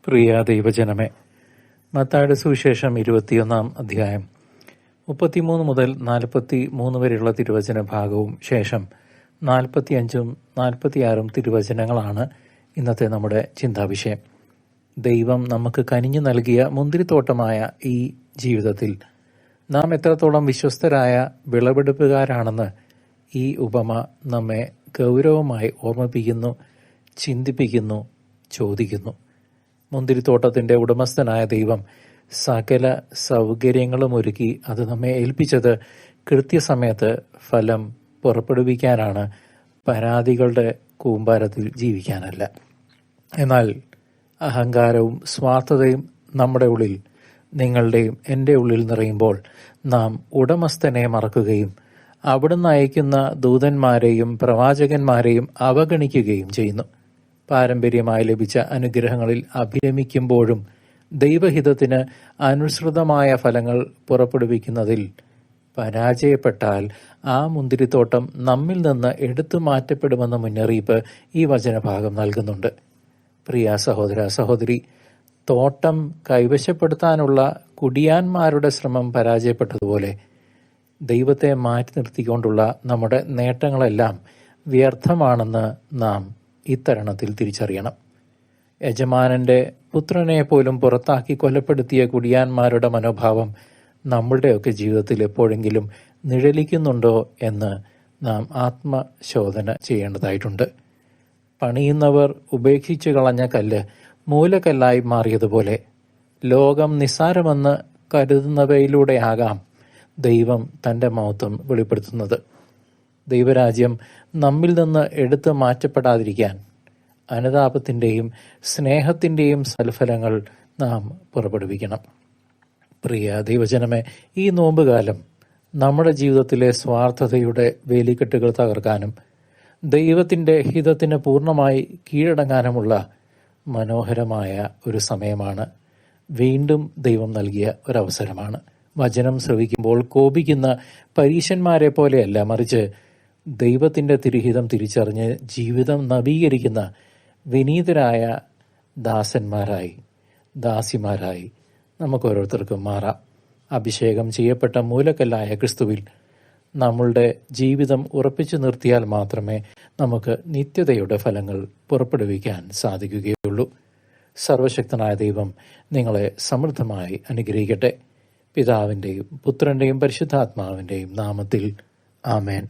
പ്രിയ ദൈവജനമേ, മത്തായിയുടെ സുവിശേഷം 21 അധ്യായം 33 മുതൽ 43 വരെയുള്ള തിരുവചന ഭാഗവും ശേഷം 45ഉം 46ഉം തിരുവചനങ്ങളാണ് ഇന്നത്തെ നമ്മുടെ ചിന്താവിഷയം. ദൈവം നമുക്ക് കനിഞ്ഞു നൽകിയ മുന്തിരിത്തോട്ടമായ ഈ ജീവിതത്തിൽ നാം എത്രത്തോളം വിശ്വസ്തരായ വിളവെടുപ്പുകാരാണെന്ന് ഈ ഉപമ നമ്മെ ഗൗരവമായി ഓർമ്മിപ്പിക്കുന്നു, ചിന്തിപ്പിക്കുന്നു, ചോദിക്കുന്നു. മുന്തിരിത്തോട്ടത്തിൻ്റെ ഉടമസ്ഥനായ ദൈവം സകല സൗകര്യങ്ങളും ഒരുക്കി അത് നമ്മെ ഏൽപ്പിച്ചത് കൃത്യസമയത്ത് ഫലം പുറപ്പെടുവിക്കാനാണ്, പരാതികളുടെ കൂമ്പാരത്തിൽ ജീവിക്കാനല്ല. എന്നാൽ അഹങ്കാരവും സ്വാർത്ഥതയും നമ്മുടെ ഉള്ളിൽ, നിങ്ങളുടെയും എൻ്റെ ഉള്ളിൽ നിറയുമ്പോൾ നാം ഉടമസ്ഥനെ മറക്കുകയും അവിടുന്ന് അയക്കുന്ന ദൂതന്മാരെയും പ്രവാചകന്മാരെയും അവഗണിക്കുകയും ചെയ്യുന്നു. പാരമ്പര്യമായി ലഭിച്ച അനുഗ്രഹങ്ങളിൽ അഭിരമിക്കുമ്പോഴും ദൈവഹിതത്തിന് അനുസൃതമായ ഫലങ്ങൾ പുറപ്പെടുവിക്കുന്നതിൽ പരാജയപ്പെട്ടാൽ ആ മുന്തിരിത്തോട്ടം നമ്മിൽ നിന്ന് എടുത്തു മാറ്റപ്പെടുമെന്ന മുന്നറിയിപ്പ് ഈ വചനഭാഗം നൽകുന്നുണ്ട്. പ്രിയ സഹോദര സഹോദരി, തോട്ടം കൈവശപ്പെടുത്താനുള്ള കുടിയാന്മാരുടെ ശ്രമം പരാജയപ്പെട്ടതുപോലെ ദൈവത്തെ മാറ്റി നിർത്തിക്കൊണ്ടുള്ള നമ്മുടെ നേട്ടങ്ങളെല്ലാം വ്യർത്ഥമാണെന്ന് നാം ഇത്തരണത്തിൽ തിരിച്ചറിയണം. യജമാനന്റെ പുത്രനെ പോലും പുറത്താക്കി കൊലപ്പെടുത്തിയ കുടിയാന്മാരുടെ മനോഭാവം നമ്മുടെയൊക്കെ ജീവിതത്തിൽ എപ്പോഴെങ്കിലും നിഴലിക്കുന്നുണ്ടോ എന്ന് നാം ആത്മശോധന ചെയ്യേണ്ടതായിട്ടുണ്ട്. പണിയുന്നവർ ഉപേക്ഷിച്ചു കളഞ്ഞ കല്ല് മൂലക്കല്ലായി മാറിയതുപോലെ ലോകം നിസ്സാരമെന്ന് കരുതുന്നവയിലൂടെയാകാം ദൈവം തൻ്റെ മഹത്വം വെളിപ്പെടുത്തുന്നത്. ദൈവരാജ്യം നമ്മിൽ നിന്ന് എടുത്തു മാറ്റപ്പെടാതിരിക്കാൻ അനുതാപത്തിൻ്റെയും സ്നേഹത്തിൻ്റെയും സൽഫലങ്ങൾ നാം പുറപ്പെടുവിക്കണം. പ്രിയ ദൈവജനമേ, ഈ നോമ്പുകാലം നമ്മുടെ ജീവിതത്തിലെ സ്വാർത്ഥതയുടെ വേലിക്കെട്ടുകൾ തകർക്കാനും ദൈവത്തിൻ്റെ ഹിതത്തിന് പൂർണ്ണമായി കീഴടങ്ങാനുമുള്ള മനോഹരമായ ഒരു സമയമാണ്. വീണ്ടും ദൈവം നൽകിയ ഒരവസരമാണ്. വചനം ശ്രവിക്കുമ്പോൾ കോപിക്കുന്ന പരീശന്മാരെ പോലെയല്ല, മറിച്ച് ദൈവത്തിൻ്റെ തിരുഹിതം തിരിച്ചറിഞ്ഞ് ജീവിതം നവീകരിക്കുന്ന വിനീതരായ ദാസന്മാരായി, ദാസിമാരായി നമുക്ക് ഓരോരുത്തർക്കും മാറാം. അഭിഷേകം ചെയ്യപ്പെട്ട മൂലക്കല്ലായ ക്രിസ്തുവിൽ നമ്മളുടെ ജീവിതം ഉറപ്പിച്ചു നിർത്തിയാൽ മാത്രമേ നമുക്ക് നിത്യതയുടെ ഫലങ്ങൾ പുറപ്പെടുവിക്കാൻ സാധിക്കുകയുള്ളൂ. സർവശക്തനായ ദൈവം നിങ്ങളെ സമൃദ്ധമായി അനുഗ്രഹിക്കട്ടെ. പിതാവിൻ്റെയും പുത്രൻ്റെയും പരിശുദ്ധാത്മാവിൻ്റെയും നാമത്തിൽ ആമേൻ.